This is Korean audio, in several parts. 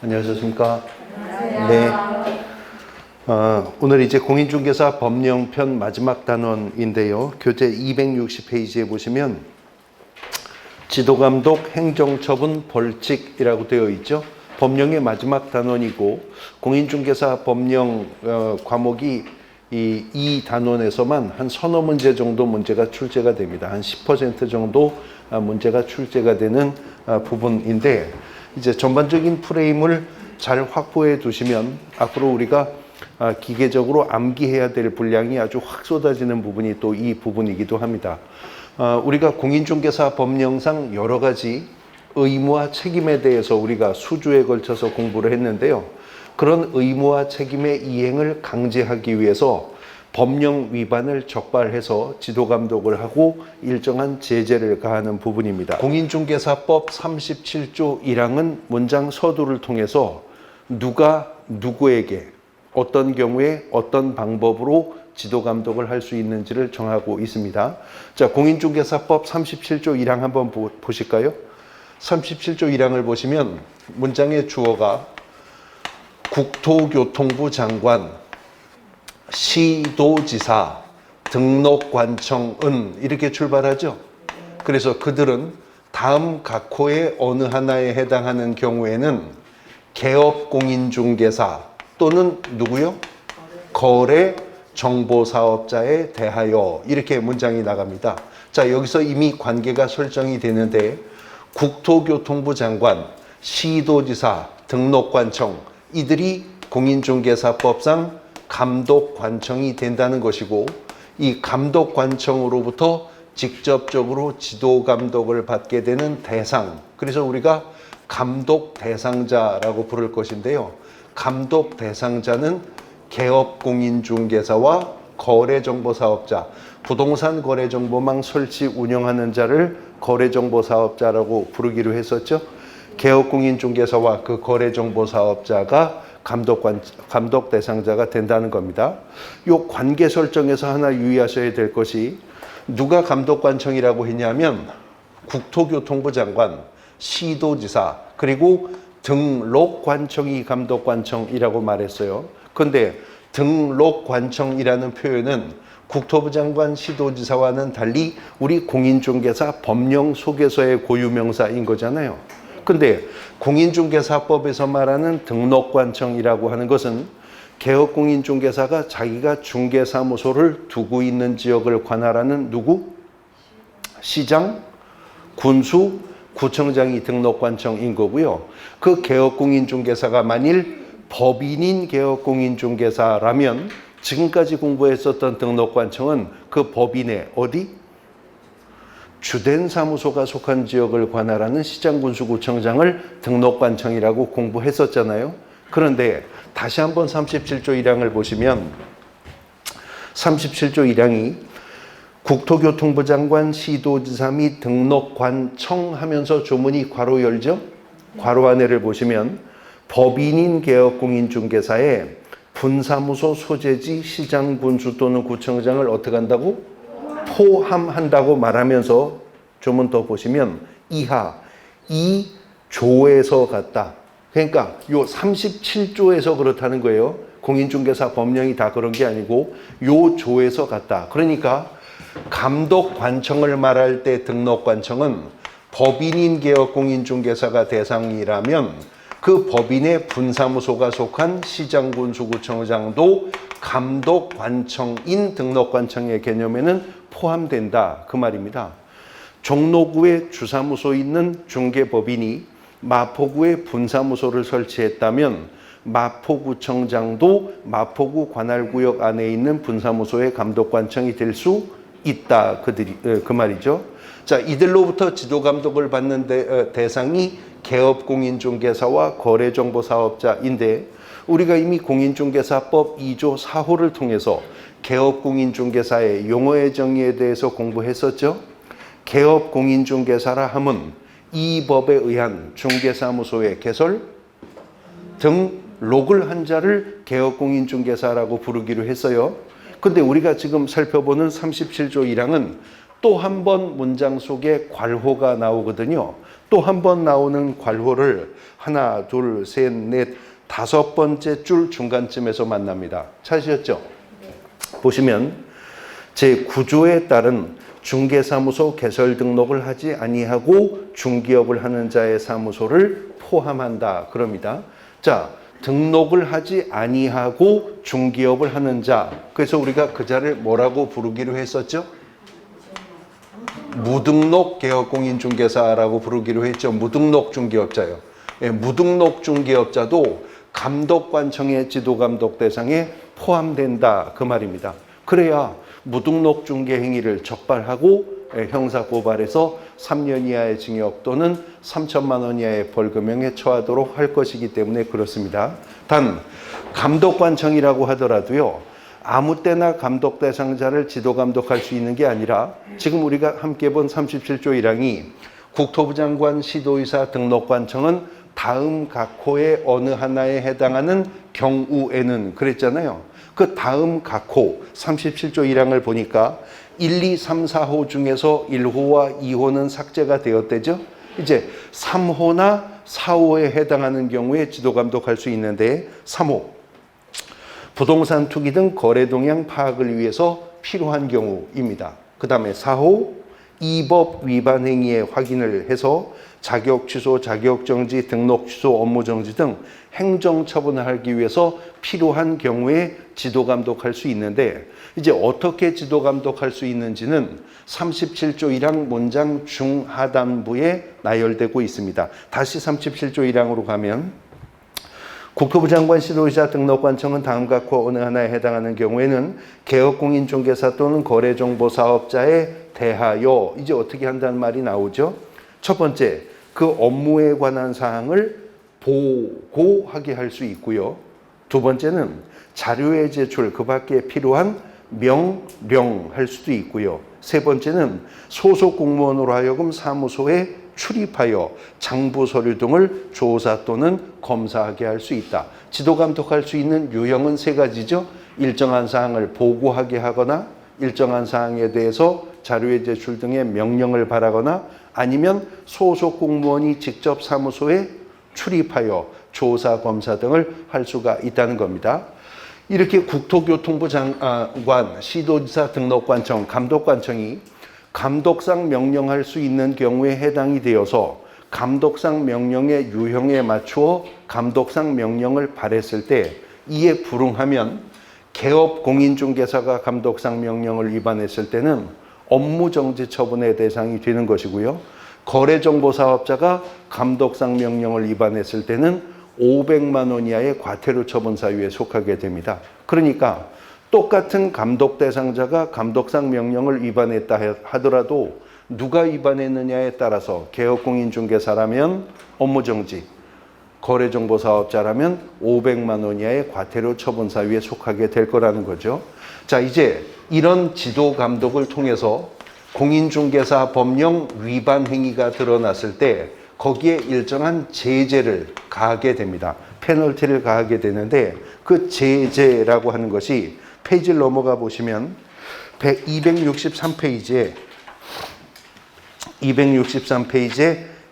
안녕하십니까? 네. 오늘 이제 공인중개사 법령편 마지막 단원인데요. 교재 260페이지에 보시면 지도감독, 행정처분, 벌칙이라고 되어 있죠. 법령의 마지막 단원이고 공인중개사 법령 과목이 이 단원에서만 한 서너 문제 정도 문제가 출제가 됩니다. 한 10% 정도 문제가 출제가 되는 부분인데 이제 전반적인 프레임을 잘 확보해 두시면 앞으로 우리가 기계적으로 암기해야 될 분량이 아주 확 쏟아지는 부분이 또 이 부분이기도 합니다. 우리가 공인중개사 법령상 여러 가지 의무와 책임에 대해서 우리가 수주에 걸쳐서 공부를 했는데요. 그런 의무와 책임의 이행을 강제하기 위해서 법령 위반을 적발해서 지도감독을 하고 일정한 제재를 가하는 부분입니다. 공인중개사법 37조 1항은 문장 서두를 통해서 누가 누구에게 어떤 경우에 어떤 방법으로 지도감독을 할 수 있는지를 정하고 있습니다. 자, 공인중개사법 37조 1항 한번 보실까요? 37조 1항을 보시면 문장의 주어가 국토교통부 장관, 시도지사, 등록관청은 이렇게 출발하죠. 그래서 그들은 다음 각호의 어느 하나에 해당하는 경우에는 개업공인중개사 또는 누구요? 거래정보사업자에 대하여 이렇게 문장이 나갑니다. 자, 여기서 이미 관계가 설정이 되는데 국토교통부 장관, 시도지사, 등록관청 이들이 공인중개사법상 감독관청이 된다는 것이고 이 감독관청으로부터 직접적으로 지도감독을 받게 되는 대상, 그래서 우리가 감독 대상자라고 부를 것인데요. 감독 대상자는 개업공인중개사와 거래정보사업자, 부동산 거래정보망 설치 운영하는 자를 거래정보사업자라고 부르기로 했었죠. 개업공인중개사와 그 거래정보사업자가 감독 대상자가 된다는 겁니다. 이 관계 설정에서 하나 유의하셔야 될 것이 누가 감독관청이라고 했냐면 국토교통부 장관, 시도지사 그리고 등록관청이 감독관청이라고 말했어요. 그런데 등록관청이라는 표현은 국토부 장관, 시도지사와는 달리 우리 공인중개사 법령 속에서의 고유명사인 거잖아요. 근데 공인중개사법에서 말하는 등록관청이라고 하는 것은 개업공인중개사가 자기가 중개사무소를 두고 있는 지역을 관할하는 누구? 시장, 군수, 구청장이 등록관청인 거고요. 그 개업공인중개사가 만일 법인인 개업공인중개사라면 지금까지 공부했었던 등록관청은 그 법인의 어디? 주된 사무소가 속한 지역을 관할하는 시장군수구청장을 등록관청이라고 공부했었잖아요. 그런데 다시 한번 37조 1항을 보시면 37조 1항이 국토교통부 장관, 시도지사 및 등록관청 하면서 조문이 괄호 열죠. 괄호 안에를 보시면 법인인 개업공인중개사의 분사무소 소재지 시장군수 또는 구청장을 어떻게 한다고? 포함한다고 말하면서 조문 더 보시면 이하 이 조에서 같다. 그러니까 요 37조에서 그렇다는 거예요. 공인중개사 법령이 다 그런 게 아니고 요 조에서 같다. 그러니까 감독관청을 말할 때 등록관청은 법인인 개업공인중개사가 대상이라면 그 법인의 분사무소가 속한 시장군수구청장도 감독관청인 등록관청의 개념에는 포함된다. 그 말입니다. 종로구에 주사무소 있는 중개법인이 마포구에 분사무소를 설치했다면 마포구청장도 마포구 관할구역 안에 있는 분사무소의 감독관청이 될 수 있다. 그 말이죠. 자, 이들로부터 지도감독을 받는 대상이 개업공인중개사와 거래정보사업자인데 우리가 이미 공인중개사법 2조 4호를 통해서 개업공인중개사의 용어의 정의에 대해서 공부했었죠. 개업공인중개사라 함은 이 법에 의한 중개사무소의 개설, 등록을 한 자를 개업공인중개사라고 부르기로 했어요. 근데 우리가 지금 살펴보는 37조 1항은 또 한 번 문장 속에 괄호가 나오거든요. 또 한 번 나오는 괄호를 하나, 둘, 셋, 넷, 다섯 번째 줄 중간쯤에서 만납니다. 찾으셨죠? 보시면 제 구조에 따른 중개사무소 개설 등록을 하지 아니하고 중개업을 하는 자의 사무소를 포함한다. 그럽니다. 자, 등록을 하지 아니하고 중개업을 하는 자. 그래서 우리가 그 자를 뭐라고 부르기로 했었죠? 무등록 개업공인중개사라고 부르기로 했죠. 무등록 중개업자요. 예, 무등록 중개업자도 감독관청의 지도감독 대상에 포함된다. 그 말입니다. 그래야 무등록 중개 행위를 적발하고 형사고발해서 3년 이하의 징역 또는 3천만 원 이하의 벌금형에 처하도록 할 것이기 때문에 그렇습니다. 단 감독관청이라고 하더라도요. 아무 때나 감독 대상자를 지도감독할 수 있는 게 아니라 지금 우리가 함께 본 37조 1항이 국토부 장관 시도의사 등록관청은 다음 각호의 어느 하나에 해당하는 경우에는 그랬잖아요. 그 다음 각호 37조 1항을 보니까 1, 2, 3, 4호 중에서 1호와 2호는 삭제가 되었대죠. 이제 3호나 4호에 해당하는 경우에 지도감독할 수 있는데 3호 부동산 투기 등 거래 동향 파악을 위해서 필요한 경우입니다. 그 다음에 4호 이 법 위반 행위의 확인을 해서 자격 취소, 자격 정지, 등록 취소, 업무 정지 등 행정 처분을 하기 위해서 필요한 경우에 지도 감독할 수 있는데 이제 어떻게 지도 감독할 수 있는지는 37조 1항 문장 중하단부에 나열되고 있습니다. 다시 37조 1항으로 가면 국토부 장관 시도의사 등록관청은 다음 각호 어느 하나에 해당하는 경우에는 개업공인중개사 또는 거래정보사업자에 대하여 이제 어떻게 한다는 말이 나오죠. 첫 번째, 그 업무에 관한 사항을 보고하게 할 수 있고요. 두 번째는 자료의 제출, 그 밖에 필요한 명령할 수도 있고요. 세 번째는 소속 공무원으로 하여금 사무소에 출입하여 장부 서류 등을 조사 또는 검사하게 할 수 있다. 지도 감독할 수 있는 유형은 세 가지죠. 일정한 사항을 보고하게 하거나 일정한 사항에 대해서 자료의 제출 등의 명령을 바라거나 아니면 소속 공무원이 직접 사무소에 출입하여 조사, 검사 등을 할 수가 있다는 겁니다. 이렇게 국토교통부 장관, 시도지사 등록관청, 감독관청이 감독상 명령할 수 있는 경우에 해당이 되어서 감독상 명령의 유형에 맞추어 감독상 명령을 발했을 때 이에 불응하면 개업공인중개사가 감독상 명령을 위반했을 때는 업무정지 처분의 대상이 되는 것이고요. 거래정보사업자가 감독상 명령을 위반했을 때는 500만 원 이하의 과태료 처분 사유에 속하게 됩니다. 그러니까 똑같은 감독 대상자가 감독상 명령을 위반했다 하더라도 누가 위반했느냐에 따라서 개업공인중개사라면 업무정지, 거래정보사업자라면 500만 원 이하의 과태료 처분 사유에 속하게 될 거라는 거죠. 자, 이제 이런 지도 감독을 통해서 공인중개사 법령 위반 행위가 드러났을 때 거기에 일정한 제재를 가하게 됩니다. 페널티를 가하게 되는데 그 제재라고 하는 것이 페이지를 넘어가 보시면 263페이지에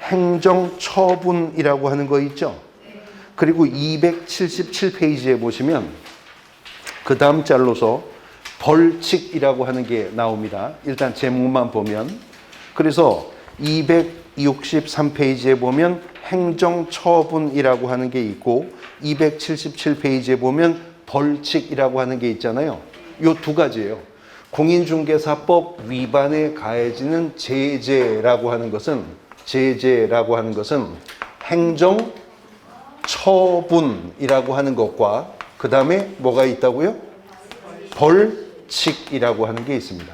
행정처분이라고 하는 거 있죠. 그리고 277페이지에 보시면 그 다음 잘로서 벌칙이라고 하는 게 나옵니다. 일단 제목만 보면 그래서 263페이지에 보면 행정처분이라고 하는 게 있고 277페이지에 보면 벌칙이라고 하는 게 있잖아요. 요 두 가지예요. 공인중개사법 위반에 가해지는 제재라고 하는 것은 행정처분이라고 하는 것과 그 다음에 뭐가 있다고요? 벌칙이라고 하는 게 있습니다.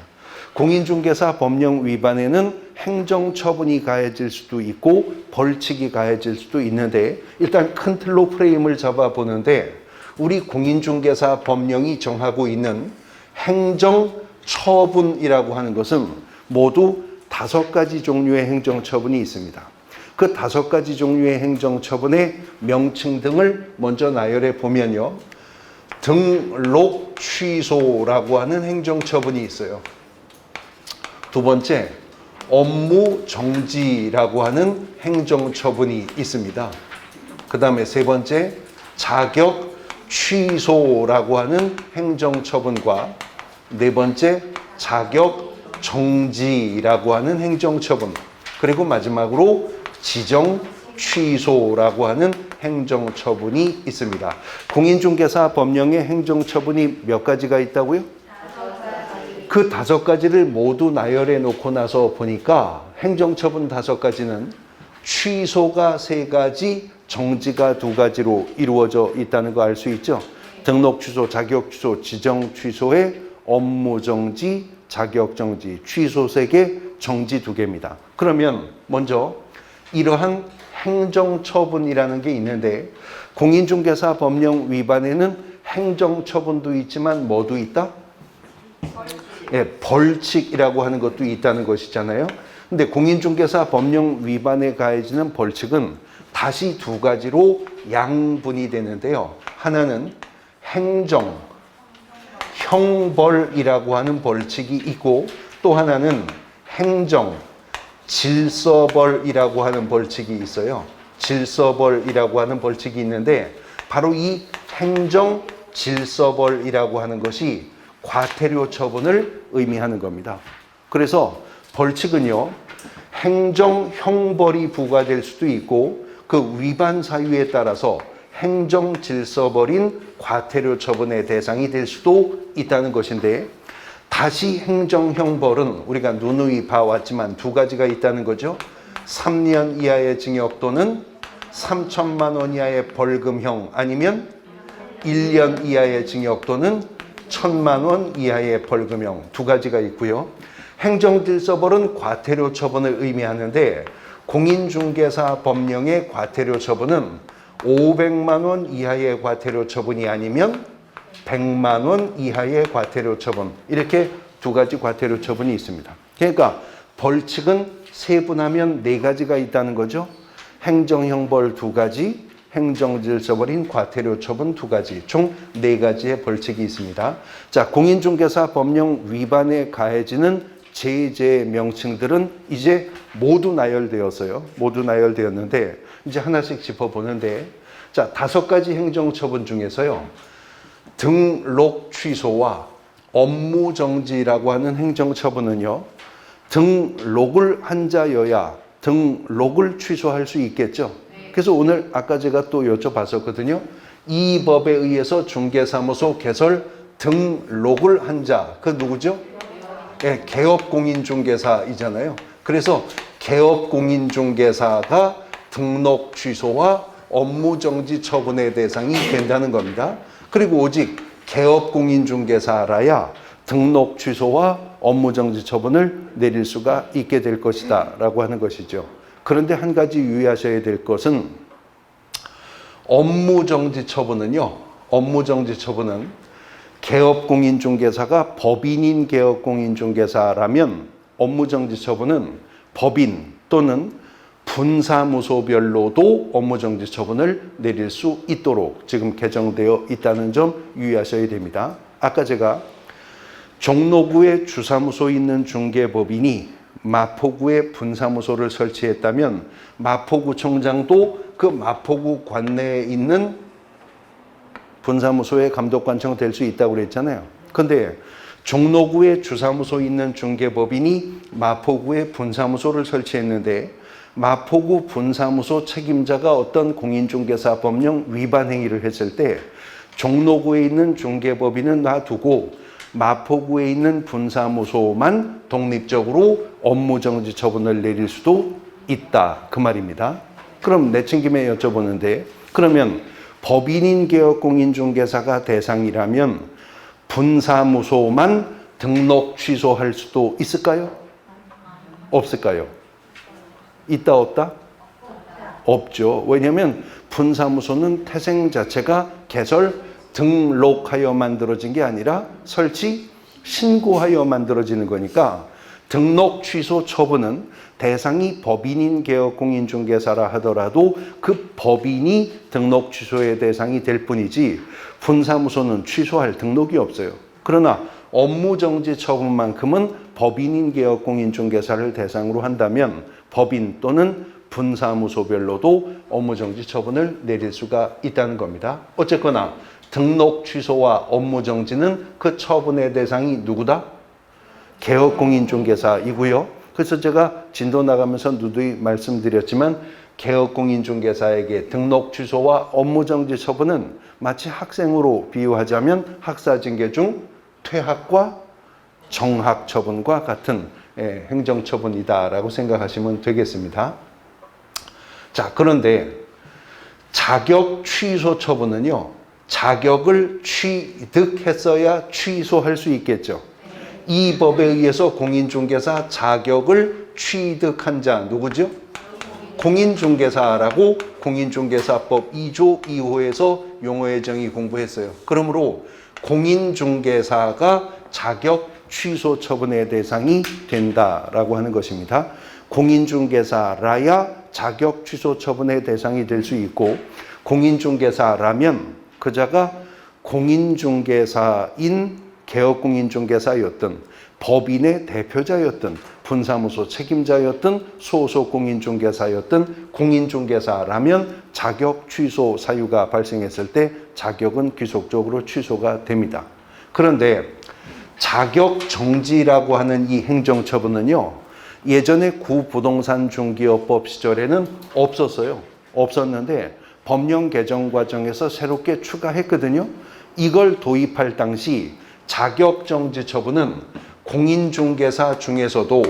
공인중개사 법령 위반에는 행정처분이 가해질 수도 있고 벌칙이 가해질 수도 있는데 일단 큰 틀로 프레임을 잡아보는데 우리 공인중개사 법령이 정하고 있는 행정처분이라고 하는 것은 모두 5가지 종류의 행정처분이 있습니다. 그 5가지 종류의 행정처분의 명칭 등을 먼저 나열해 보면요. 등록 취소라고 하는 행정처분이 있어요. 두 번째, 업무 정지라고 하는 행정처분이 있습니다. 그 다음에 세 번째, 자격 취소라고 하는 행정처분과 네 번째, 자격 정지라고 하는 행정처분, 그리고 마지막으로 지정 취소라고 하는 행정처분이 있습니다. 공인중개사 법령에 행정처분이 몇 가지가 있다고요? 그 5가지를 모두 나열해 놓고 나서 보니까 행정처분 5가지는 취소가 3가지, 정지가 2가지로 이루어져 있다는 거 알 수 있죠? 등록 취소, 자격 취소, 지정 취소에 업무 정지, 자격 정지, 취소 3개, 정지 2개입니다. 그러면 먼저 이러한 행정처분이라는 게 있는데 공인중개사 법령 위반에는 행정처분도 있지만 뭐도 있다? 예, 벌칙이라고 하는 것도 있다는 것이잖아요. 근데 공인중개사 법령 위반에 가해지는 벌칙은 다시 2가지로 양분이 되는데요. 하나는 행정, 형벌이라고 하는 벌칙이 있고 또 하나는 행정, 질서벌이라고 하는 벌칙이 있어요. 질서벌이라고 하는 벌칙이 있는데 바로 이 행정, 질서벌이라고 하는 것이 과태료 처분을 의미하는 겁니다. 그래서 벌칙은요, 행정, 형벌이 부과될 수도 있고 그 위반 사유에 따라서 행정, 질서벌인 과태료 처분의 대상이 될 수도 있다는 것인데 다시 행정, 형벌은 우리가 누누이 봐왔지만 2가지가 있다는 거죠. 3년 이하의 징역 또는 3천만 원 이하의 벌금형 아니면 1년 이하의 징역 또는 1,000만 원 이하의 벌금형 2가지가 있고요. 행정질서벌은 과태료 처분을 의미하는데 공인중개사 법령의 과태료 처분은 500만 원 이하의 과태료 처분이 아니면 100만 원 이하의 과태료 처분, 이렇게 2가지 과태료 처분이 있습니다. 그러니까 벌칙은 세분하면 4가지가 있다는 거죠. 행정형벌 2가지, 행정질서벌인 과태료 처분 2가지, 총 4가지의 벌칙이 있습니다. 자, 공인중개사 법령 위반에 가해지는 제재 명칭들은 이제 모두 나열되었어요. 모두 나열되었는데 이제 하나씩 짚어보는데, 자, 5가지 행정처분 중에서요, 등록 취소와 업무 정지라고 하는 행정처분은요, 등록을 한 자여야 등록을 취소할 수 있겠죠. 그래서 오늘 아까 제가 또 여쭤봤었거든요. 이 법에 의해서 중개사무소 개설 등록을 한 자, 그 누구죠? 예, 개업공인중개사이잖아요. 그래서 개업공인중개사가 등록 취소와 업무정지 처분의 대상이 된다는 겁니다. 그리고 오직 개업공인중개사라야 등록 취소와 업무정지 처분을 내릴 수가 있게 될 것이다 라고 하는 것이죠. 그런데 한 가지 유의하셔야 될 것은 업무정지 처분은요, 업무정지 처분은 개업공인중개사가 법인인 개업공인중개사라면 업무정지 처분은 법인 또는 분사무소별로도 업무정지 처분을 내릴 수 있도록 지금 개정되어 있다는 점 유의하셔야 됩니다. 아까 제가 종로구에 주사무소 있는 중개법인이 마포구에 분사무소를 설치했다면 마포구청장도 그 마포구 관내에 있는 분사무소의 감독관청 될 수 있다고 그랬잖아요. 그런데 종로구에 주사무소 있는 중개법인이 마포구에 분사무소를 설치했는데 마포구 분사무소 책임자가 어떤 공인중개사 법령 위반 행위를 했을 때 종로구에 있는 중개법인은 놔두고 마포구에 있는 분사무소만 독립적으로 업무정지 처분을 내릴 수도 있다, 그 말입니다. 그럼 내친김에 여쭤보는데, 그러면 법인인 개업공인중개사가 대상이라면 분사무소만 등록 취소할 수도 있을까요? 없을까요? 있다 없다? 없죠. 왜냐하면 분사무소는 태생 자체가 개설, 등록하여 만들어진 게 아니라 설치, 신고하여 만들어지는 거니까 등록 취소 처분은 대상이 법인인 개업공인중개사라 하더라도 그 법인이 등록 취소의 대상이 될 뿐이지 분사무소는 취소할 등록이 없어요. 그러나 업무정지 처분만큼은 법인인 개업 공인중개사를 대상으로 한다면 법인 또는 분사무소별로도 업무정지 처분을 내릴 수가 있다는 겁니다. 어쨌거나 등록 취소와 업무정지는 그 처분의 대상이 누구다? 개업 공인중개사이고요. 그래서 제가 진도 나가면서 누누이 말씀드렸지만 개업 공인중개사에게 등록 취소와 업무정지 처분은 마치 학생으로 비유하자면 학사징계 중 퇴학과 정학 처분과 같은 행정처분이다라고 생각하시면 되겠습니다. 자, 그런데 자격 취소 처분은요, 자격을 취득했어야 취소할 수 있겠죠. 이 법에 의해서 공인중개사 자격을 취득한 자 누구죠? 공인중개사라고 공인중개사법 2조 2호에서 용어의 정의 공부했어요. 그러므로 공인중개사가 자격 취소 처분의 대상이 된다라고 하는 것입니다. 공인중개사라야 자격 취소 처분의 대상이 될 수 있고, 공인중개사라면 그자가 공인중개사인 개업공인중개사였든 법인의 대표자였든 분사무소 책임자였든 소속 공인중개사였든 공인중개사라면 자격 취소 사유가 발생했을 때 자격은 귀속적으로 취소가 됩니다. 그런데 자격 정지라고 하는 이 행정처분은요, 예전에 구부동산 중개업법 시절에는 없었어요. 없었는데 법령 개정 과정에서 새롭게 추가했거든요. 이걸 도입할 당시 자격 정지 처분은 공인중개사 중에서도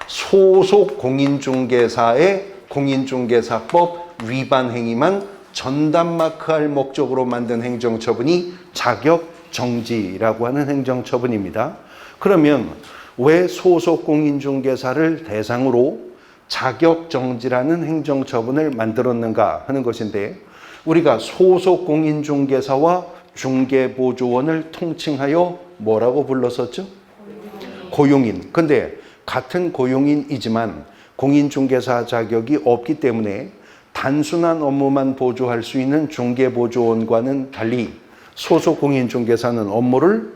소속 공인중개사의 공인중개사법 위반 행위만 전담마크할 목적으로 만든 행정처분이 자격 정지라고 하는 행정처분입니다. 그러면 왜 소속 공인중개사를 대상으로 자격 정지라는 행정처분을 만들었는가 하는 것인데, 우리가 소속 공인중개사와 중개보조원을 통칭하여 뭐라고 불렀었죠? 고용인. 근데 같은 고용인이지만 공인중개사 자격이 없기 때문에 단순한 업무만 보조할 수 있는 중개보조원과는 달리 소속 공인중개사는 업무를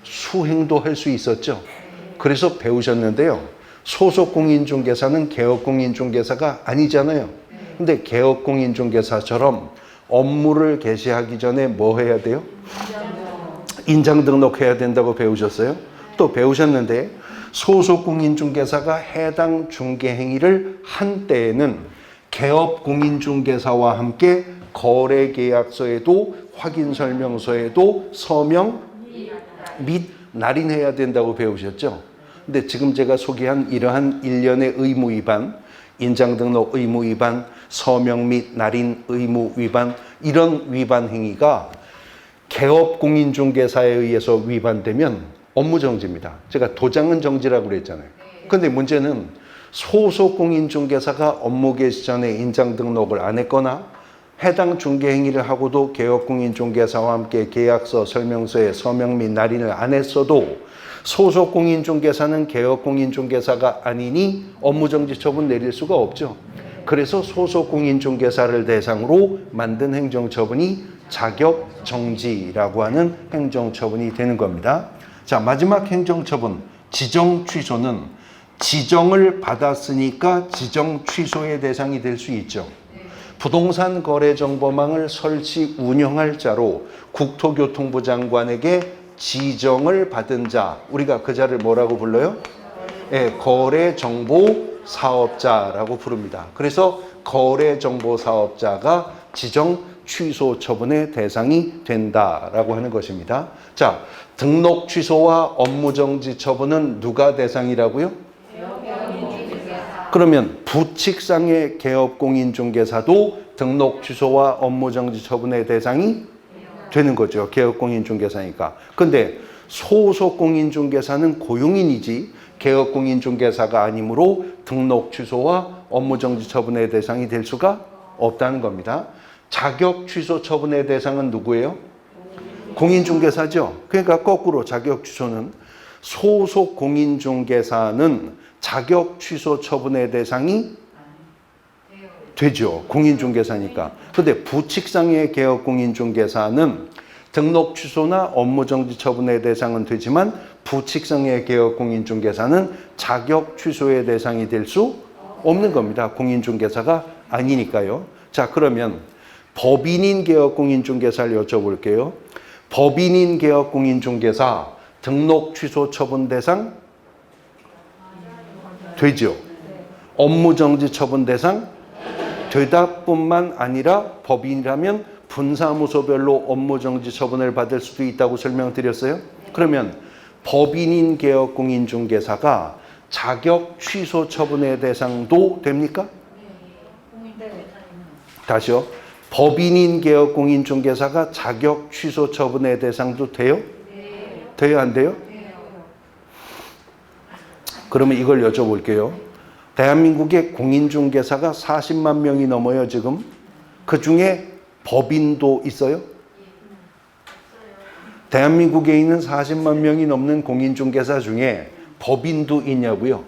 수행도 할 수 있었죠. 그래서 배우셨는데요. 소속 공인중개사는 개업 공인중개사가 아니잖아요. 근데 개업 공인중개사처럼 업무를 개시하기 전에 뭐 해야 돼요? 인장 등록해야 된다고 배우셨어요? 또 배우셨는데 소속 공인중개사가 해당 중개행위를 한 때에는 개업 공인중개사와 함께 거래계약서에도 확인설명서에도 서명 및 날인해야 된다고 배우셨죠? 근데 지금 제가 소개한 이러한 일련의 의무 위반, 인장등록 의무 위반, 서명 및 날인 의무 위반, 이런 위반 행위가 개업 공인중개사에 의해서 위반되면 업무정지입니다. 제가 도장은 정지라고 그랬잖아요. 근데 문제는 소속 공인중개사가 업무 개시 전에 인장등록을 안 했거나 해당 중개행위를 하고도 개업공인중개사와 함께 계약서, 설명서에 서명 및 날인을 안 했어도 소속 공인중개사는 개업공인중개사가 아니니 업무정지 처분 내릴 수가 없죠. 그래서 소속 공인중개사를 대상으로 만든 행정처분이 자격정지라고 하는 행정처분이 되는 겁니다. 자, 마지막 행정처분, 지정취소는 지정을 받았으니까 지정 취소의 대상이 될 수 있죠. 부동산 거래 정보망을 설치 운영할 자로 국토교통부 장관에게 지정을 받은 자, 우리가 그 자를 뭐라고 불러요? 네, 거래 정보 사업자라고 부릅니다. 그래서 거래 정보 사업자가 지정 취소 처분의 대상이 된다라고 하는 것입니다. 자, 등록 취소와 업무 정지 처분은 누가 대상이라고요? 그러면 부칙상의 개업공인중개사도 등록 취소와 업무정지 처분의 대상이 되는 거죠. 개업공인중개사니까. 근데 소속공인중개사는 고용인이지 개업공인중개사가 아니므로 등록 취소와 업무정지 처분의 대상이 될 수가 없다는 겁니다. 자격 취소 처분의 대상은 누구예요? 공인중개사죠. 그러니까 거꾸로 자격 취소는 소속 공인중개사는 자격 취소 처분의 대상이 되죠. 공인중개사니까. 그런데 부칙상의 개업 공인중개사는 등록 취소나 업무정지 처분의 대상은 되지만 부칙성의 개업공인중개사는 자격 취소의 대상이 될 수 없는 겁니다. 공인중개사가 아니니까요. 자, 그러면 법인인 개업공인중개사를 여쭤볼게요. 법인인 개업공인중개사 등록 취소 처분 대상 되죠. 업무정지 처분 대상 되다 뿐만 아니라 법인이라면 분사무소별로 업무정지 처분을 받을 수도 있다고 설명드렸어요. 그러면 법인인 개업공인중개사가 자격 취소 처분의 대상도 됩니까? 다시요. 법인인 개업공인중개사가 자격 취소 처분의 대상도 돼요? 돼요, 안 돼요? 그러면 이걸 여쭤볼게요. 대한민국의 공인중개사가 40만 명이 넘어요, 지금. 그 중에 법인도 있어요? 대한민국에 있는 40만 명이 넘는 공인중개사 중에 법인도 있냐고요?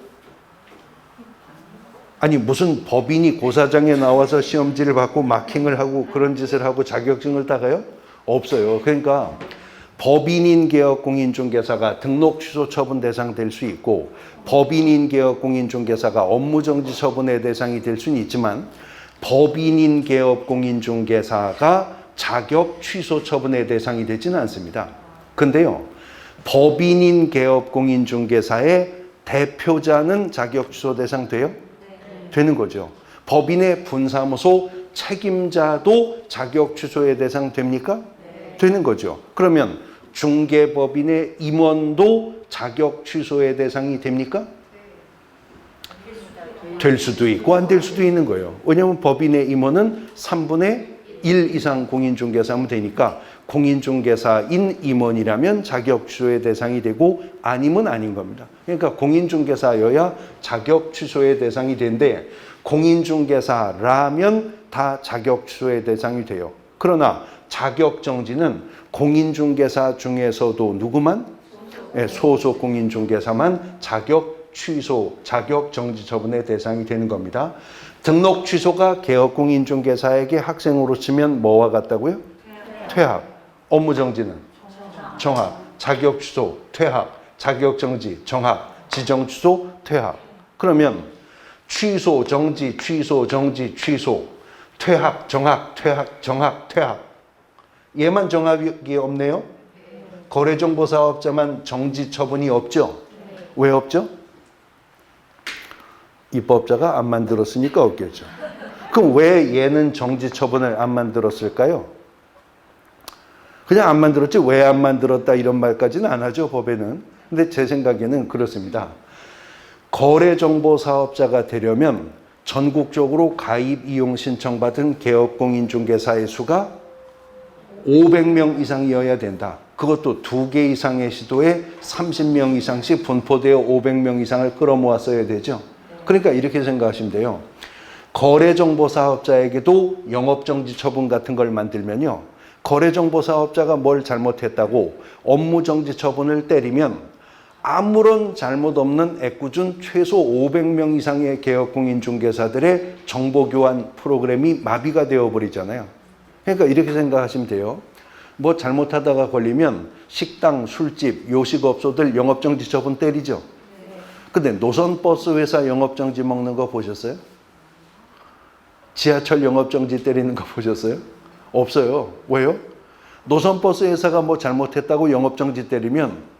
아니, 무슨 법인이 고사장에 나와서 시험지를 받고 마킹을 하고 그런 짓을 하고 자격증을 따가요? 없어요. 그러니까 법인인 개업공인중개사가 등록 취소 처분 대상 될 수 있고 법인인 개업공인중개사가 업무정지 처분의 대상이 될 수는 있지만 법인인 개업공인중개사가 자격 취소 처분의 대상이 되지는 않습니다. 근데요, 법인인 개업공인중개사의 대표자는 자격 취소 대상 돼요? 되는 거죠. 법인의 분사무소 책임자도 자격 취소의 대상 됩니까? 되는 거죠. 그러면 중개법인의 임원도 자격 취소의 대상이 됩니까? 될 수도 있고 안 될 수도 있는 거예요. 왜냐하면 법인의 임원은 3분의 1 이상 공인중개사면 되니까 공인중개사인 임원이라면 자격 취소의 대상이 되고 아니면 아닌 겁니다. 그러니까 공인중개사여야 자격 취소의 대상이 되는데 공인중개사라면 다 자격 취소의 대상이 돼요. 그러나 자격정지는 공인중개사 중에서도 누구만? 소속 공인중개사만 자격 취소, 자격정지 처분의 대상이 되는 겁니다. 등록 취소가 개업공인중개사에게 학생으로 치면 뭐와 같다고요? 퇴학. 업무정지는? 정학. 자격 취소, 퇴학. 자격정지, 정학. 지정 취소, 퇴학. 그러면 취소, 정지, 취소, 정지, 취소. 퇴학, 정학, 퇴학, 정학, 퇴학. 얘만 정학이 없네요? 거래정보사업자만 정지 처분이 없죠? 왜 없죠? 입법자가 안 만들었으니까 없겠죠. 그럼 왜 얘는 정지 처분을 안 만들었을까요? 그냥 안 만들었지 왜 안 만들었다 이런 말까지는 안 하죠, 법에는. 근데 제 생각에는 그렇습니다. 거래정보사업자가 되려면 전국적으로 가입 이용 신청받은 개업공인중개사의 수가 500명 이상이어야 된다. 그것도 2개 이상의 시도에 30명 이상씩 분포되어 500명 이상을 끌어모았어야 되죠. 그러니까 이렇게 생각하시면 돼요. 거래정보사업자에게도 영업정지 처분 같은 걸 만들면요. 거래정보사업자가 뭘 잘못했다고 업무정지 처분을 때리면 아무런 잘못 없는 애꿎은 최소 500명 이상의 개업공인중개사들의 정보교환 프로그램이 마비가 되어버리잖아요. 그러니까 이렇게 생각하시면 돼요. 뭐 잘못하다가 걸리면 식당, 술집, 요식업소들 영업정지 처분 때리죠. 근데 노선버스 회사 영업정지 먹는 거 보셨어요? 지하철 영업정지 때리는 거 보셨어요? 없어요. 왜요? 노선버스 회사가 뭐 잘못했다고 영업정지 때리면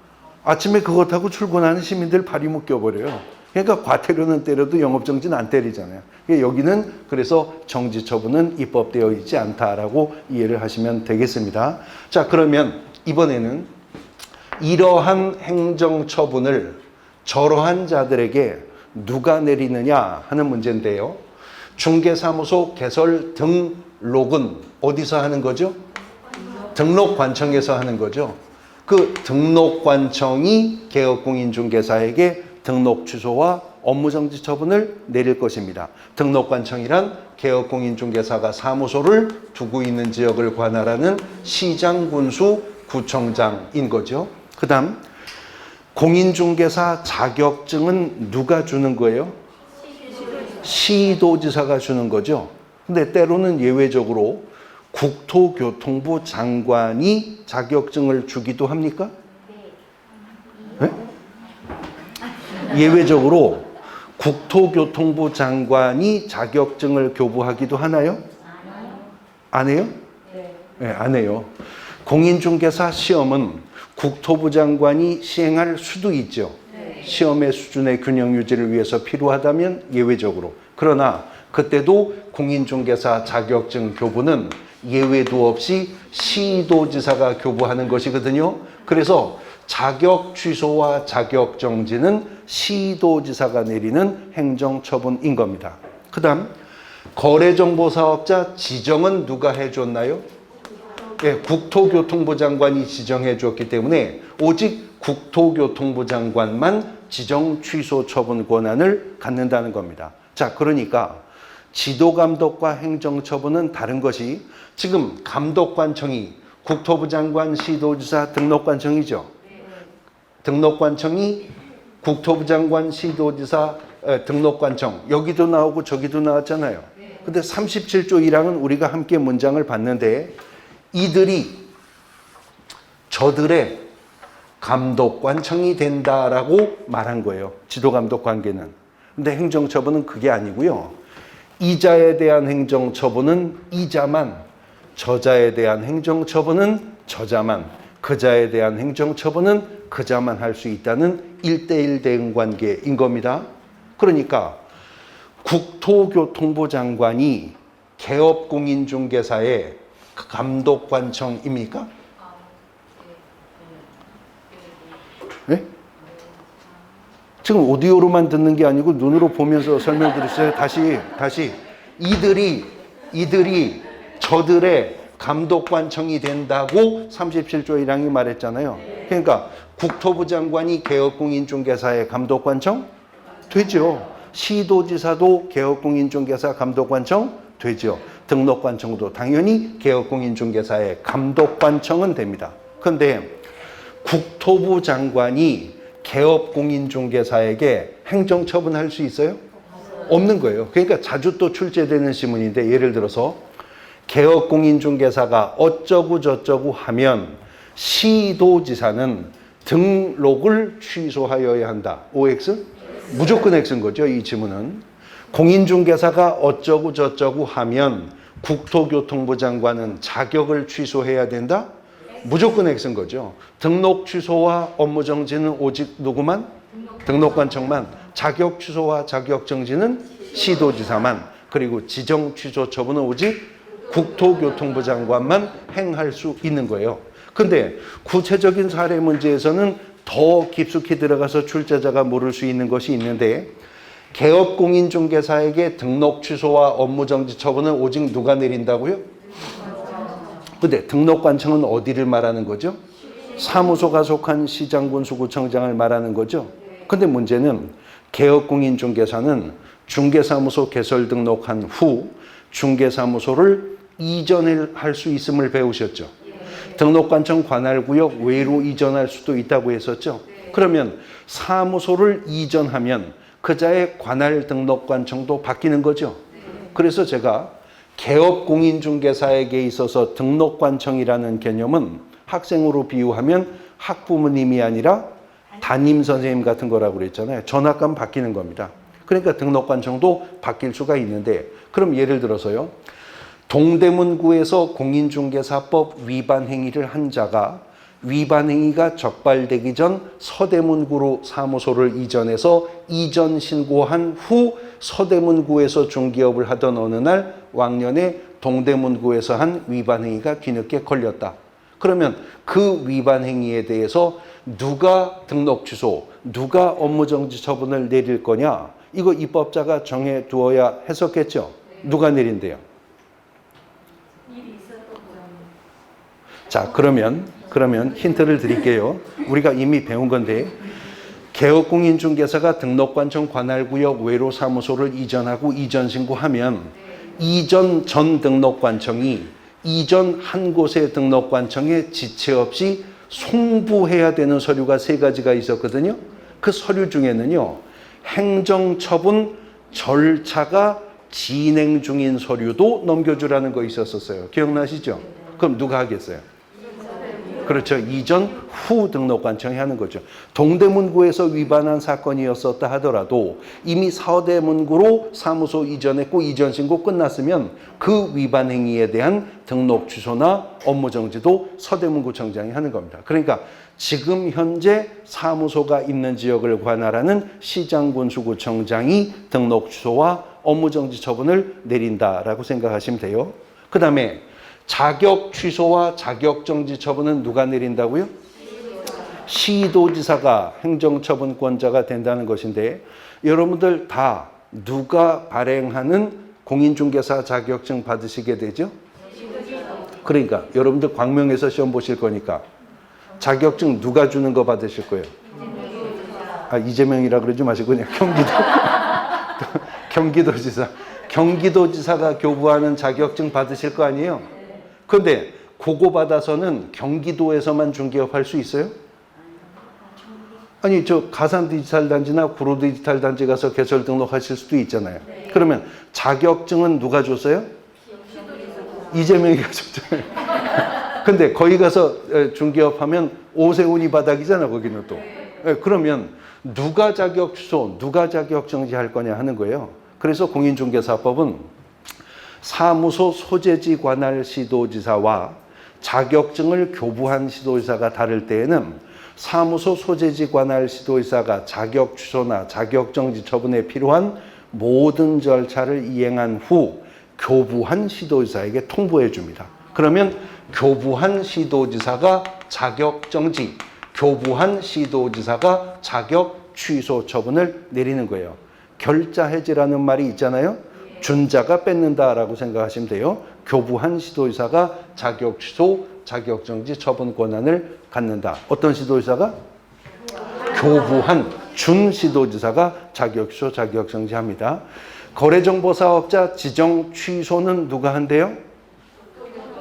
아침에 그거 타고 출근하는 시민들 발이 묶여버려요. 그러니까 과태료는 때려도 영업정지는 안 때리잖아요. 여기는 그래서 정지 처분은 입법되어 있지 않다라고 이해를 하시면 되겠습니다. 자, 그러면 이번에는 이러한 행정처분을 저러한 자들에게 누가 내리느냐 하는 문제인데요. 중개사무소 개설 등록은 어디서 하는 거죠? 등록관청에서 하는 거죠. 그 등록관청이 개업공인중개사에게 등록 취소와 업무정지 처분을 내릴 것입니다. 등록관청이란 개업공인중개사가 사무소를 두고 있는 지역을 관할하는 시장, 군수, 구청장인 거죠. 그 다음 공인중개사 자격증은 누가 주는 거예요? 시도지사가 주는 거죠. 근데 때로는 예외적으로 국토교통부 장관이 자격증을 주기도 합니까? 네? 예외적으로 국토교통부 장관이 자격증을 교부하기도 하나요? 안 해요? 네, 안 해요. 공인중개사 시험은 국토부 장관이 시행할 수도 있죠. 시험의 수준의 균형 유지를 위해서 필요하다면 예외적으로. 그러나 그때도 공인중개사 자격증 교부는 예외도 없이 시도지사가 교부하는 것이거든요. 그래서 자격 취소와 자격 정지는 시도지사가 내리는 행정처분인 겁니다. 그 다음 거래정보사업자 지정은 누가 해줬나요? 예, 국토교통부 장관이 지정해 줬기 때문에 오직 국토교통부 장관만 지정 취소 처분 권한을 갖는다는 겁니다. 자, 그러니까 지도감독과 행정처분은 다른 것이 지금 감독관청이 국토부 장관, 시도지사 등록관청이죠. 등록관청이 국토부 장관, 시도지사 등록관청 여기도 나오고 저기도 나왔잖아요. 근데 37조 1항은 우리가 함께 문장을 봤는데 이들이 저들의 감독관청이 된다라고 말한 거예요. 지도감독 관계는. 근데 행정처분은 그게 아니고요. 이자에 대한 행정처분은 이자만, 저자에 대한 행정처분은 저자만, 그자에 대한 행정처분은 그자만 할 수 있다는 1대1 대응관계인 겁니다. 그러니까 국토교통부 장관이 개업공인중개사의 감독관청입니까? 네? 지금 오디오로만 듣는 게 아니고 눈으로 보면서 설명드렸어요. 다시 이들이 저들의 감독관청이 된다고 37조 1항이 말했잖아요. 그러니까 국토부 장관이 개업공인중개사의 감독관청 되죠. 시도지사도 개업공인중개사 감독관청 되죠. 등록관청도 당연히 개업공인중개사의 감독관청은 됩니다. 그런데 국토부 장관이 개업공인중개사에게 행정처분할 수 있어요? 없는 거예요. 그러니까 자주 또 출제되는 지문인데 예를 들어서 개업공인중개사가 어쩌고 저쩌고 하면 시도지사는 등록을 취소하여야 한다. OX? 무조건 X인 거죠. 이 지문은. 공인중개사가 어쩌고 저쩌고 하면 국토교통부 장관은 자격을 취소해야 된다? 무조건 X인 거죠. 등록 취소와 업무 정지는 오직 누구만? 등록관청만. 자격 취소와 자격 정지는 시도지사만. 그리고 지정 취소 처분은 오직 국토교통부 장관만 행할 수 있는 거예요. 근데 구체적인 사례 문제에서는 더 깊숙이 들어가서 출제자가 모를 수 있는 것이 있는데 개업공인중개사에게 등록 취소와 업무정지 처분은 오직 누가 내린다고요? 근데 등록관청은 어디를 말하는 거죠? 사무소가 속한 시장군수구청장을 말하는 거죠. 근데 문제는 개업공인중개사는 중개사무소 개설 등록한 후 중개사무소를 이전할 수 있음을 배우셨죠. 등록관청 관할구역 외로 이전할 수도 있다고 했었죠. 그러면 사무소를 이전하면 그자의 관할 등록관청도 바뀌는 거죠. 그래서 제가 개업공인중개사에게 있어서 등록관청이라는 개념은 학생으로 비유하면 학부모님이 아니라 담임선생님 같은 거라고 그랬잖아요. 전학가면 바뀌는 겁니다. 그러니까 등록관청도 바뀔 수가 있는데 그럼 예를 들어서요. 동대문구에서 공인중개사법 위반 행위를 한 자가 위반 행위가 적발되기 전 서대문구로 사무소를 이전해서 이전 신고한 후 서대문구에서 중개업을 하던 어느 날 왕년에 동대문구에서 한 위반 행위가 뒤늦게 걸렸다. 그러면 그 위반 행위에 대해서 누가 등록 취소, 누가 업무정지 처분을 내릴 거냐? 이거 입법자가 정해 두어야 했었겠죠. 누가 내린대요? 자, 그러면 힌트를 드릴게요. 우리가 이미 배운 건데 개업공인중개사가 등록관청 관할구역 외로 사무소를 이전하고 이전 신고하면 이전 전 등록관청이 이전 한 곳의 등록관청에 지체 없이 송부해야 되는 서류가 3가지가 있었거든요. 그 서류 중에는요. 행정처분 절차가 진행 중인 서류도 넘겨주라는 거 있었어요. 기억나시죠? 그럼 누가 하겠어요? 그렇죠. 이전 후 등록관청이 하는 거죠. 동대문구에서 위반한 사건이었었다 하더라도 이미 서대문구로 사무소 이전했고 이전 신고 끝났으면 그 위반 행위에 대한 등록 취소나 업무 정지도 서대문구청장이 하는 겁니다. 그러니까 지금 현재 사무소가 있는 지역을 관할하는 시장군수구청장이 등록 취소와 업무 정지 처분을 내린다라고 생각하시면 돼요. 그 다음에 자격 취소와 자격 정지 처분은 누가 내린다고요? 시도지사가 행정처분권자가 된다는 것인데 여러분들 다 누가 발행하는 공인중개사 자격증 받으시게 되죠? 그러니까 여러분들 광명에서 시험 보실 거니까 자격증 누가 주는 거 받으실 거예요? 아, 이재명이라 그러지 마시고 그냥 경기도지사. 경기도지사가 교부하는 자격증 받으실 거 아니에요? 그런데 그거 받아서는 경기도에서만 중개업 할 수 있어요? 아니 저 가산 디지털 단지나 구로 디지털 단지 가서 개설 등록하실 수도 있잖아요. 그러면 자격증은 누가 줬어요? 이재명이가 줬잖아요. 근데 거기 가서 중개업하면 오세훈이 바닥이잖아 거기는 또. 그러면 누가 자격 취소, 누가 자격 정지할 거냐 하는 거예요. 그래서 공인중개사법은 사무소 소재지 관할 시도지사와 자격증을 교부한 시도지사가 다를 때에는 사무소 소재지 관할 시도지사가 자격 취소나 자격 정지 처분에 필요한 모든 절차를 이행한 후 교부한 시도지사에게 통보해 줍니다. 그러면 교부한 시도지사가 자격 정지, 교부한 시도지사가 자격 취소 처분을 내리는 거예요. 결자 해지라는 말이 있잖아요. 준 자가 뺏는다라고 생각하시면 돼요. 교부한 시도지사가 자격 취소, 자격 정지 처분 권한을 갖는다. 어떤 시도지사가? 교부한 준 시도지사가 자격 취소, 자격 정지합니다. 거래정보사업자 지정 취소는 누가 한대요?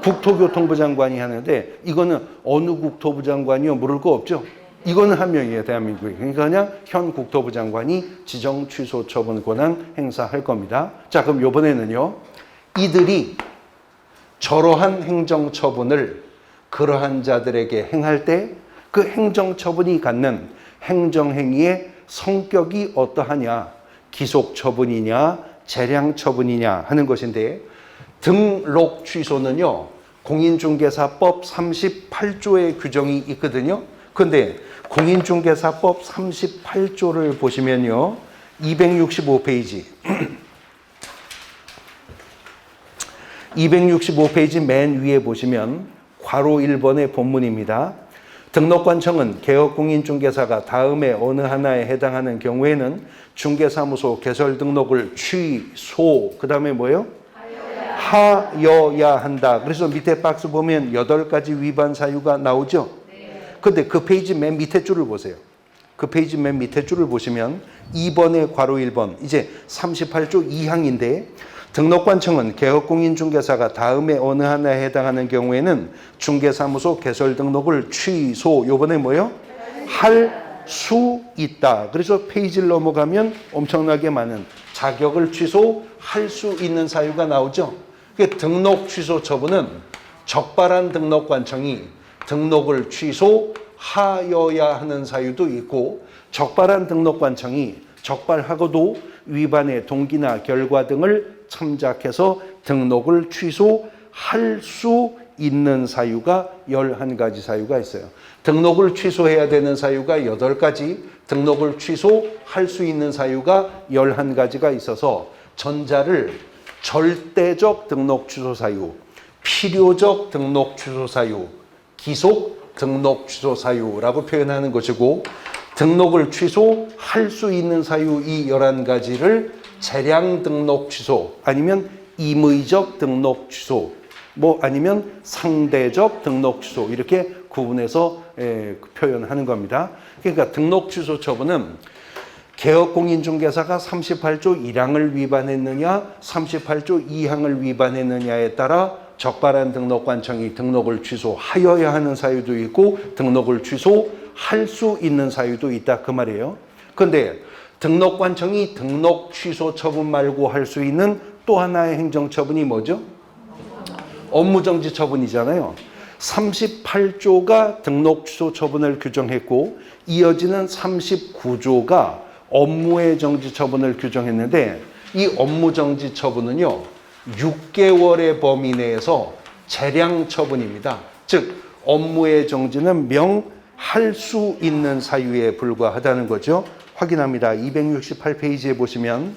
국토교통부 장관이 하는데 이거는 어느 국토부 장관이요? 물을 거 없죠? 이거는 한 명이에요, 대한민국에. 그러니까 그냥 현 국토부 장관이 지정 취소 처분 권한 행사할 겁니다. 자, 그럼 이번에는요. 이들이 저러한 행정처분을 그러한 자들에게 행할 때 그 행정처분이 갖는 행정행위의 성격이 어떠하냐, 기속처분이냐, 재량처분이냐 하는 것인데 등록 취소는요. 공인중개사법 38조의 규정이 있거든요. 그런데 공인중개사법 38조를 보시면요. 265페이지 265페이지 맨 위에 보시면 괄호 1번의 본문입니다. 등록관청은 개업공인중개사가 다음에 어느 하나에 해당하는 경우에는 중개사무소 개설 등록을 취소, 그 다음에 뭐예요? 하여야 한다. 그래서 밑에 박스 보면 8가지 위반 사유가 나오죠? 근데 그 페이지 맨 밑에 줄을 보세요. 그 페이지 맨 밑에 줄을 보시면 2번의 괄호 1번, 이제 38조 2항인데 등록관청은 개업공인중개사가 다음에 어느 하나에 해당하는 경우에는 중개사무소 개설 등록을 취소, 요번에 뭐요? 할 수 있다. 그래서 페이지를 넘어가면 엄청나게 많은 자격을 취소할 수 있는 사유가 나오죠. 등록 취소 처분은 적발한 등록관청이 등록을 취소하여야 하는 사유도 있고 적발한 등록관청이 적발하고도 위반의 동기나 결과 등을 참작해서 등록을 취소할 수 있는 사유가 11가지 사유가 있어요. 등록을 취소해야 되는 사유가 8가지, 등록을 취소할 수 있는 사유가 11가지가 있어서 전자를 절대적 등록 취소 사유, 필요적 등록 취소 사유, 기속 등록 취소 사유라고 표현하는 것이고 등록을 취소할 수 있는 사유 이 11가지를 재량 등록 취소 아니면 임의적 등록 취소 뭐 아니면 상대적 등록 취소 이렇게 구분해서 표현하는 겁니다. 그러니까 등록 취소 처분은 개업공인중개사가 38조 1항을 위반했느냐 38조 2항을 위반했느냐에 따라 적발한 등록관청이 등록을 취소하여야 하는 사유도 있고 등록을 취소할 수 있는 사유도 있다 그 말이에요. 그런데 등록관청이 등록 취소 처분 말고 할 수 있는 또 하나의 행정처분이 뭐죠? 업무정지 처분이잖아요. 38조가 등록 취소 처분을 규정했고 이어지는 39조가 업무의 정지 처분을 규정했는데 이 업무 정지 처분은요 6개월의 범위 내에서 재량 처분입니다. 즉 업무의 정지는 명할 수 있는 사유에 불과하다는 거죠. 확인합니다. 268페이지에 보시면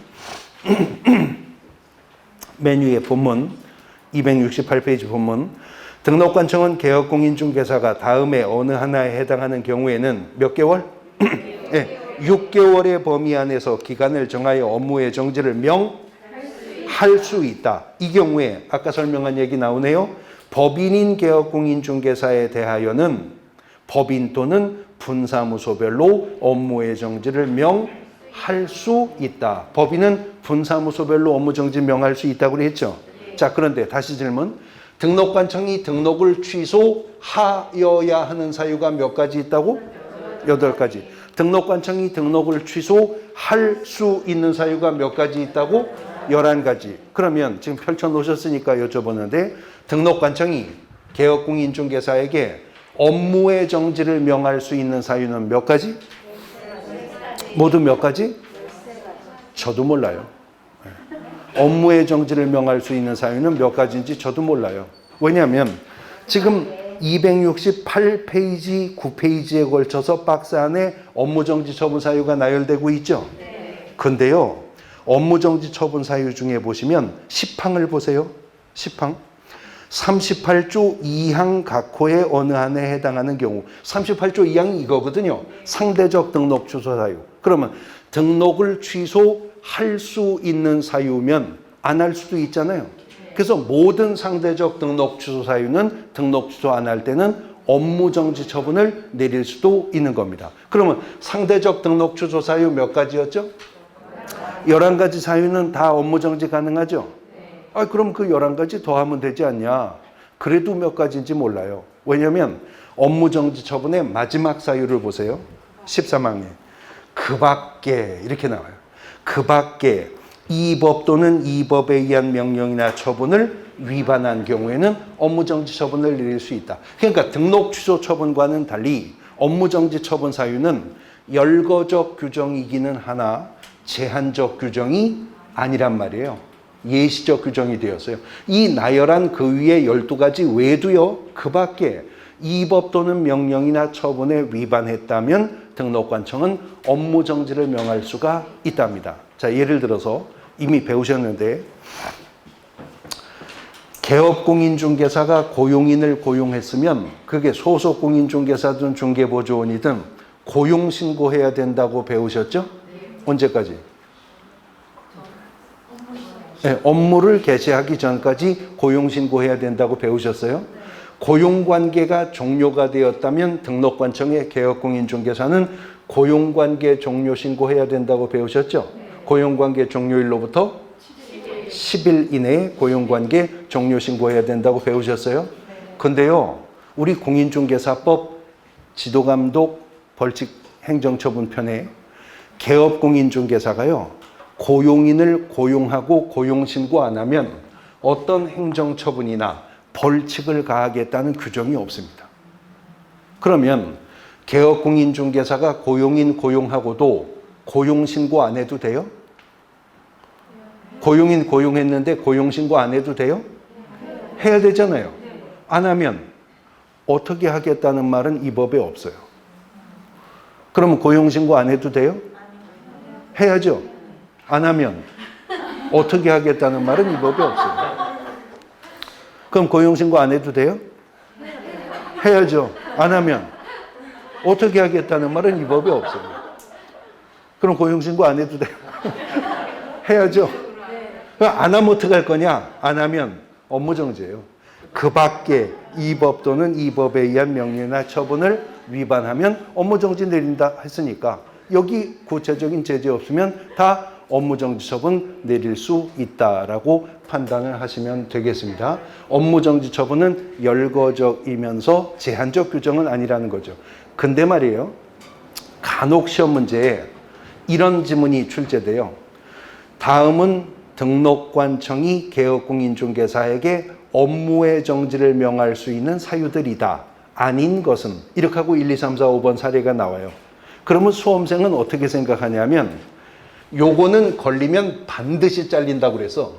맨 위에 본문 268페이지 본문 등록관청은 개업공인중개사가 다음에 어느 하나에 해당하는 경우에는 몇 개월? 네, 6개월의 범위 안에서 기간을 정하여 업무의 정지를 명할 수 있다. 이 경우에 아까 설명한 얘기 나오네요. 법인인 개업공인중개사에 대하여는 법인 또는 분사무소별로 업무의 정지를 명할 수 있다. 법인은 분사무소별로 업무 정지 명할 수 있다고 했죠. 자, 그런데 다시 질문. 등록관청이 등록을 취소하여야 하는 사유가 몇 가지 있다고? 8가지. 등록관청이 등록을 취소할 수 있는 사유가 몇 가지 있다고? 11가지. 그러면 지금 펼쳐놓으셨으니까 여쭤보는데 등록관청이 개업공인중개사에게 업무의 정지를 명할 수 있는 사유는 몇 가지? 모두 몇 가지? 저도 몰라요. 업무의 정지를 명할 수 있는 사유는 몇 가지인지 저도 몰라요. 왜냐하면 지금 268페이지, 9페이지에 걸쳐서 박스 안에 업무정지 처분 사유가 나열되고 있죠. 근데요, 업무정지 처분 사유 중에 보시면 10항을 보세요. 10항. 38조 2항 각호의 어느 한에 해당하는 경우 38조 2항이 이거거든요. 상대적 등록 취소 사유. 그러면 등록을 취소할 수 있는 사유면 안 할 수도 있잖아요. 그래서 모든 상대적 등록 취소 사유는 등록 취소 안 할 때는 업무정지 처분을 내릴 수도 있는 겁니다. 그러면 상대적 등록 취소 사유 몇 가지였죠? 11가지 사유는 다 업무정지 가능하죠? 그럼 그 11가지 더하면 되지 않냐? 그래도 몇 가지인지 몰라요. 왜냐하면 업무정지 처분의 마지막 사유를 보세요. 13항에. 그 밖에 이렇게 나와요. 그 밖에 이 법 또는 이 법에 의한 명령이나 처분을 위반한 경우에는 업무정지 처분을 내릴 수 있다. 그러니까 등록 취소 처분과는 달리 업무정지 처분 사유는 열거적 규정이기는 하나 제한적 규정이 아니란 말이에요. 예시적 규정이 되었어요. 이 나열한 그 위에 12가지 외에도요. 그 밖에 이 법 또는 명령이나 처분에 위반했다면 등록관청은 업무정지를 명할 수가 있답니다. 자, 예를 들어서 이미 배우셨는데 개업공인중개사가 고용인을 고용했으면 그게 소속공인중개사든 중개보조원이든 고용신고해야 된다고 배우셨죠? 언제까지? 네, 업무를 개시하기 전까지 고용신고해야 된다고 배우셨어요? 고용관계가 종료가 되었다면 등록관청의 개업공인중개사는 고용관계 종료 신고해야 된다고 배우셨죠? 고용관계 종료일로부터 10일 이내에 고용관계 종료 신고해야 된다고 배우셨어요? 근데요, 우리 공인중개사법 지도감독 벌칙 행정처분 편에 개업공인중개사가요, 고용인을 고용하고 고용신고 안 하면 어떤 행정처분이나 벌칙을 가하겠다는 규정이 없습니다. 그러면 개업공인중개사가 고용인 고용하고도 고용신고 안 해도 돼요? 고용인 고용했는데 고용신고 안 해도 돼요? 해야 되잖아요. 안 하면 어떻게 하겠다는 말은 이 법에 없어요. 그러면 고용신고 안 해도 돼요? 해야죠. 안 하면 어떻게 하겠다는 말은 이 법에 없어요. 그럼 고용신고 안 해도 돼요? 해야죠. 안 하면 어떻게 하겠다는 말은 이 법에 없어요. 그럼 고용신고 안 해도 돼요? 해야죠. 안 하면 어떡할 거냐? 안 하면 업무정지예요. 그 밖에 이 법 또는 이 법에 의한 명령이나 처분을 위반하면 업무정지 내린다 했으니까 여기 구체적인 제재 없으면 다 업무정지 처분 내릴 수 있다라고 판단을 하시면 되겠습니다. 업무정지 처분은 열거적이면서 제한적 규정은 아니라는 거죠. 근데 말이에요. 간혹 시험 문제에 이런 지문이 출제돼요. 다음은 등록관청이 개업공인중개사에게 업무의 정지를 명할 수 있는 사유들이다. 아닌 것은 이렇게 하고 1, 2, 3, 4, 5번 사례가 나와요. 그러면 수험생은 어떻게 생각하냐면 요거는 걸리면 반드시 잘린다고 그래서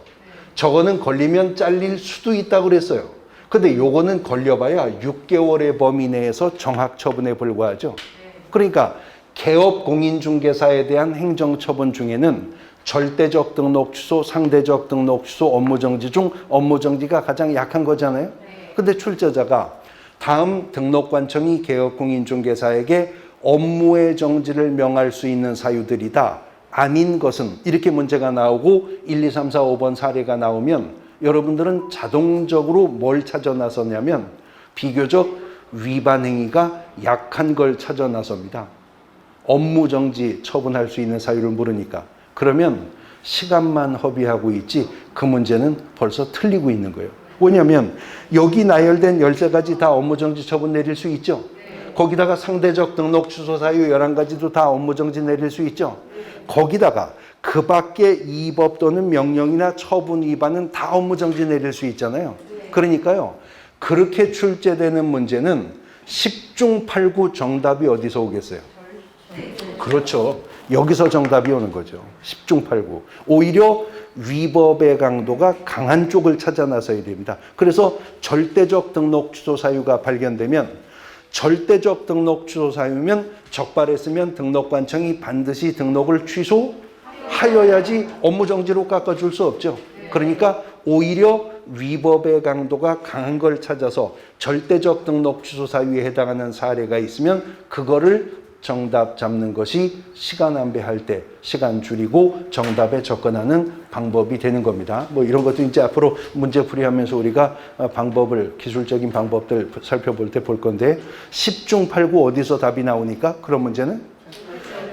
저거는 걸리면 잘릴 수도 있다고 그랬어요. 근데 요거는 걸려봐야 6개월의 범위 내에서 정학 처분에 불과하죠. 그러니까 개업 공인중개사에 대한 행정처분 중에는 절대적 등록 취소, 상대적 등록 취소, 업무정지 중 업무정지가 가장 약한 거잖아요. 근데 출제자가 다음 등록관청이 개업공인중개사에게 업무의 정지를 명할 수 있는 사유들이다. 아닌 것은 이렇게 문제가 나오고 1, 2, 3, 4, 5번 사례가 나오면 여러분들은 자동적으로 뭘 찾아 나서냐면 비교적 위반 행위가 약한 걸 찾아 나섭니다. 업무정지 처분할 수 있는 사유를 물으니까. 그러면 시간만 허비하고 있지 그 문제는 벌써 틀리고 있는 거예요. 왜냐하면 여기 나열된 13가지 다 업무정지 처분 내릴 수 있죠. 거기다가 상대적 등록 취소 사유 11가지도 다 업무정지 내릴 수 있죠. 거기다가 그 밖에 이 법 또는 명령이나 처분 위반은 다 업무정지 내릴 수 있잖아요. 그러니까요. 그렇게 출제되는 문제는 10중 8구 정답이 어디서 오겠어요? 그렇죠. 여기서 정답이 오는 거죠. 10중 8구. 오히려 위법의 강도가 강한 쪽을 찾아 나서야 됩니다. 그래서 절대적 등록 취소 사유가 발견되면 절대적 등록 취소 사유면 적발했으면 등록관청이 반드시 등록을 취소하여야지 업무정지로 깎아줄 수 없죠. 그러니까 오히려 위법의 강도가 강한 걸 찾아서 절대적 등록 취소 사유에 해당하는 사례가 있으면 그거를 정답 잡는 것이 시간 안배할 때 시간 줄이고 정답에 접근하는 방법이 되는 겁니다. 뭐 이런 것도 이제 앞으로 문제풀이 하면서 우리가 방법을, 기술적인 방법들 살펴볼 때 볼 건데 10중 8구 어디서 답이 나오니까 그런 문제는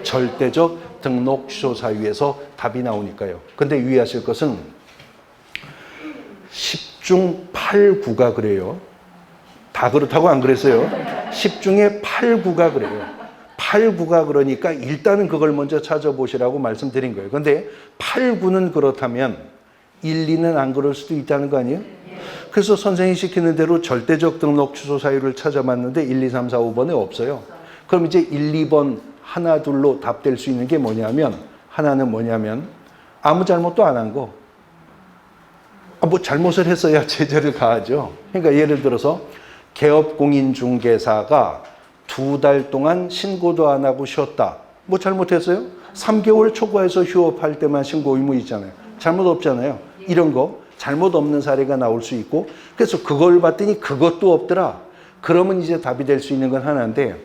절대적 등록 취소 사유에서 답이 나오니까요. 근데 유의하실 것은 10중 8구가 그래요. 다 그렇다고 안 그랬어요. 10중에 8구가 그래요. 8구가 그러니까 일단은 그걸 먼저 찾아보시라고 말씀드린 거예요. 근데 8구는 그렇다면 1, 2는 안 그럴 수도 있다는 거 아니에요? 그래서 선생님이 시키는 대로 절대적 등록 취소 사유를 찾아봤는데 1, 2, 3, 4, 5번에 없어요. 그럼 이제 1, 2번 하나 둘로 답될 수 있는 게 뭐냐면 하나는 뭐냐면 아무 잘못도 안 한 거. 뭐 잘못을 했어야 제재를 가하죠. 그러니까 예를 들어서 개업공인중개사가 2달 동안 신고도 안 하고 쉬었다. 뭐 잘못했어요? 3개월 초과해서 휴업할 때만 신고 의무 있잖아요. 잘못 없잖아요. 이런 거 잘못 없는 사례가 나올 수 있고 그래서 그걸 봤더니 그것도 없더라. 그러면 이제 답이 될 수 있는 건 하나인데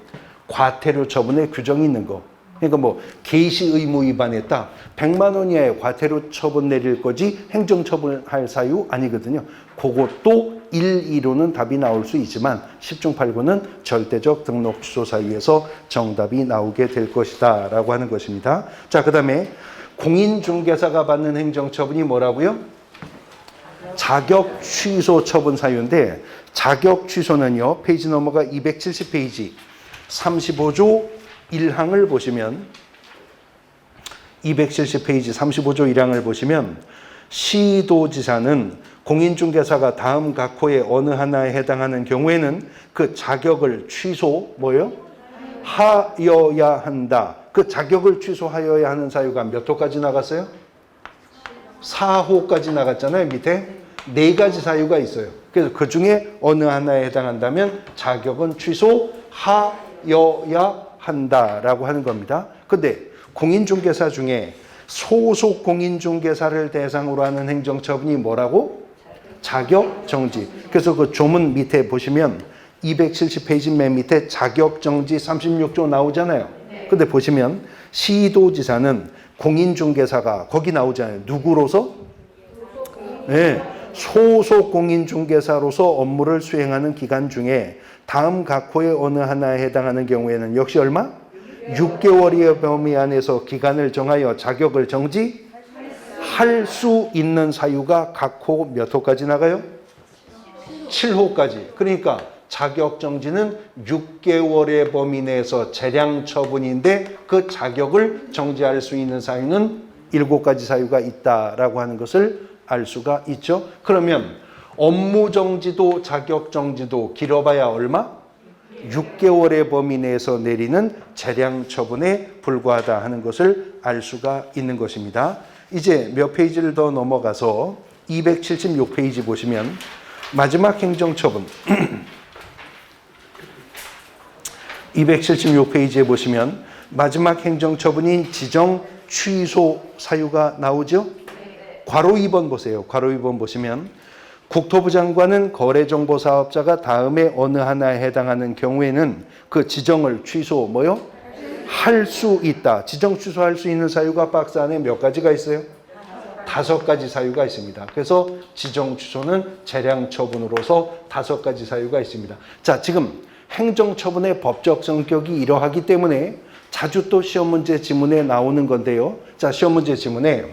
과태료 처분에 규정이 있는 거. 그러니까 뭐 개시 의무 위반했다. 100만 원 이하의 과태료 처분 내릴 거지 행정처분할 사유 아니거든요. 그것도 1, 2로는 답이 나올 수 있지만 10중 8구는 절대적 등록 취소 사유에서 정답이 나오게 될 것이다 라고 하는 것입니다. 자, 그 다음에 공인중개사가 받는 행정처분이 뭐라고요? 자격 취소 처분 사유인데 자격 취소는요. 페이지 넘어가 270페이지 35조 1항을 보시면 270페이지 35조 1항을 보시면 시도지사는 공인중개사가 다음 각 호의 어느 하나에 해당하는 경우에는 그 자격을 취소 뭐요? 하여야 한다. 그 자격을 취소하여야 하는 사유가 몇 호까지 나갔어요? 4호까지 나갔잖아요. 밑에 4가지 사유가 있어요. 그래서 그 중에 어느 하나에 해당한다면 자격은 취소하여야 한다라고 하는 겁니다. 근데 공인중개사 중에 소속 공인중개사를 대상으로 하는 행정처분이 뭐라고? 자격정지. 그래서 그 조문 밑에 보시면 270페이지 맨 밑에 자격정지 36조 나오잖아요. 근데 보시면 시도지사는 공인중개사가 거기 나오잖아요. 누구로서? 네, 소속 공인중개사로서 업무를 수행하는 기간 중에 다음 각 호의 어느 하나에 해당하는 경우에는 역시 얼마? 6개월의 범위 안에서 기간을 정하여 자격을 정지할 수 있는 사유가 각 호 몇 호까지 나가요? 7호까지. 그러니까 자격 정지는 6개월의 범위 내에서 재량 처분인데 그 자격을 정지할 수 있는 사유는 7가지 사유가 있다라고 하는 것을 알 수가 있죠. 그러면 업무 정지도 자격 정지도 길어봐야 얼마? 6개월의 범위 내에서 내리는 재량 처분에 불과하다 하는 것을 알 수가 있는 것입니다. 이제 몇 페이지를 더 넘어가서 276페이지 보시면 마지막 행정처분 276페이지에 보시면 마지막 행정처분인 지정 취소 사유가 나오죠? 괄호 2번 보세요. 괄호 2번 보시면 국토부 장관은 거래정보사업자가 다음에 어느 하나에 해당하는 경우에는 그 지정을 취소 뭐요? 할 수 있다. 지정 취소할 수 있는 사유가 박스 안에 몇 가지가 있어요? 5가지 사유가 있습니다. 그래서 지정 취소는 재량 처분으로서 5가지 사유가 있습니다. 자, 지금 행정처분의 법적 성격이 이러하기 때문에 자주 또 시험 문제 지문에 나오는 건데요. 자, 시험 문제 지문에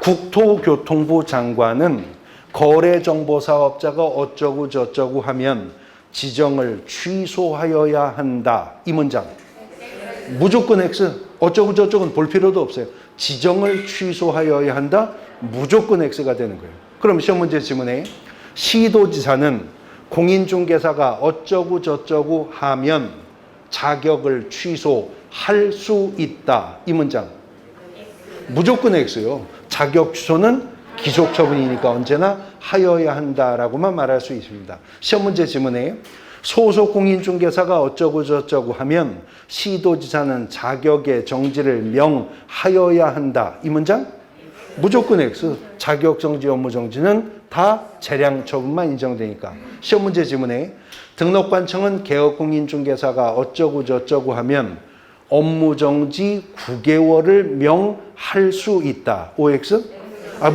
국토교통부 장관은 거래정보사업자가 어쩌고 저쩌고 하면 지정을 취소하여야 한다. 이 문장. 무조건 X. 어쩌고 저쩌고는 볼 필요도 없어요. 지정을 취소하여야 한다. 무조건 X가 되는 거예요. 그럼 시험 문제 지문에 시도지사는 공인중개사가 어쩌고 저쩌고 하면 자격을 취소할 수 있다. 이 문장. 무조건 X요. 자격 취소는 기속처분이니까 언제나 하여야 한다라고만 말할 수 있습니다. 시험 문제 지문에 소속 공인중개사가 어쩌고 저쩌고 하면 시도지사는 자격의 정지를 명하여야 한다. 이 문장? 무조건 X. 자격 정지, 업무 정지는 다 재량 처분만 인정되니까. 시험 문제 지문에 등록관청은 개업공인중개사가 어쩌고 저쩌고 하면 업무 정지 9개월을 명할 수 있다. OX?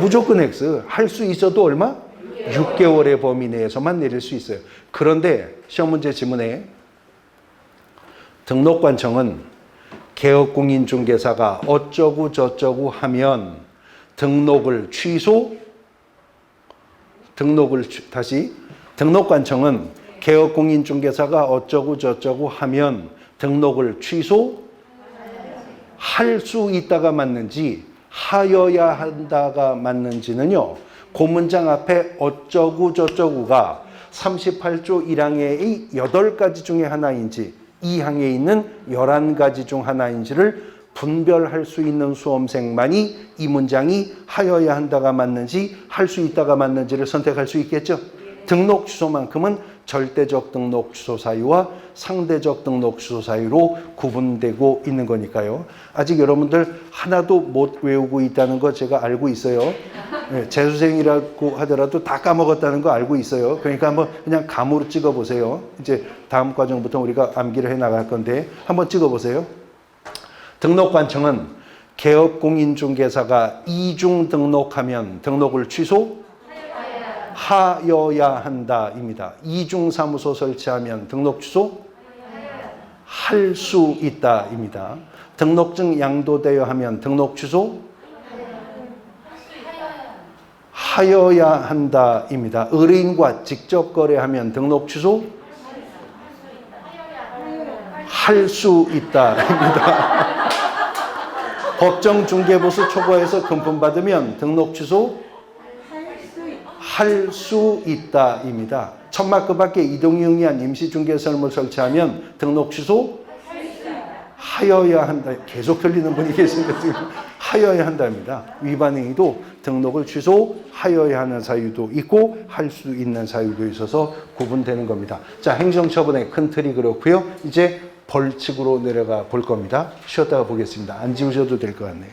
무조건 X. 할 수 있어도 얼마? 6개월의 범위 내에서만 내릴 수 있어요. 그런데 시험 문제 지문에 등록관청은 개업공인중개사가 어쩌고 저쩌고 하면 등록관청은 개업공인중개사가 어쩌고 저쩌고 하면 등록을 취소할 수 있다가 맞는지 하여야 한다가 맞는지는요. 그 문장 앞에 어쩌고 저쩌고가 38조 1항의 8가지 중에 하나인지 2항에 있는 11가지 중 하나인지를 분별할 수 있는 수험생만이 이 문장이 하여야 한다가 맞는지 할 수 있다가 맞는지를 선택할 수 있겠죠. 등록 취소만큼은 절대적 등록 취소 사유와 상대적 등록 취소 사유로 구분되고 있는 거니까요. 아직 여러분들 하나도 못 외우고 있다는 거 제가 알고 있어요. 네, 재수생이라고 하더라도 다 까먹었다는 거 알고 있어요. 그러니까 한번 그냥 감으로 찍어보세요. 이제 다음 과정부터 우리가 암기를 해 나갈 건데 한번 찍어보세요. 등록관청은 개업공인중개사가 이중 등록하면 등록을 취소하여야 한다입니다. 이중사무소 설치하면 등록 취소할 수 있다입니다. 등록증 양도되어 하면 등록 취소하여야 한다입니다. 의뢰인과 직접 거래하면 등록 취소할 수 있다입니다. 법정 중개보수 초과해서 금품 받으면 등록 취소 할 수 있다입니다. 천마크밖에 이동용이한 임시중개설물 설치하면 등록 취소 하여야 한다. 계속 틀리는 분이 계신데 지금 하여야 한답니다. 위반 행위도 등록을 취소하여야 하는 사유도 있고 할 수 있는 사유도 있어서 구분되는 겁니다. 자, 행정처분의 큰 틀이 그렇고요. 이제 벌칙으로 내려가 볼 겁니다. 쉬었다가 보겠습니다. 안 지우셔도 될 것 같네요.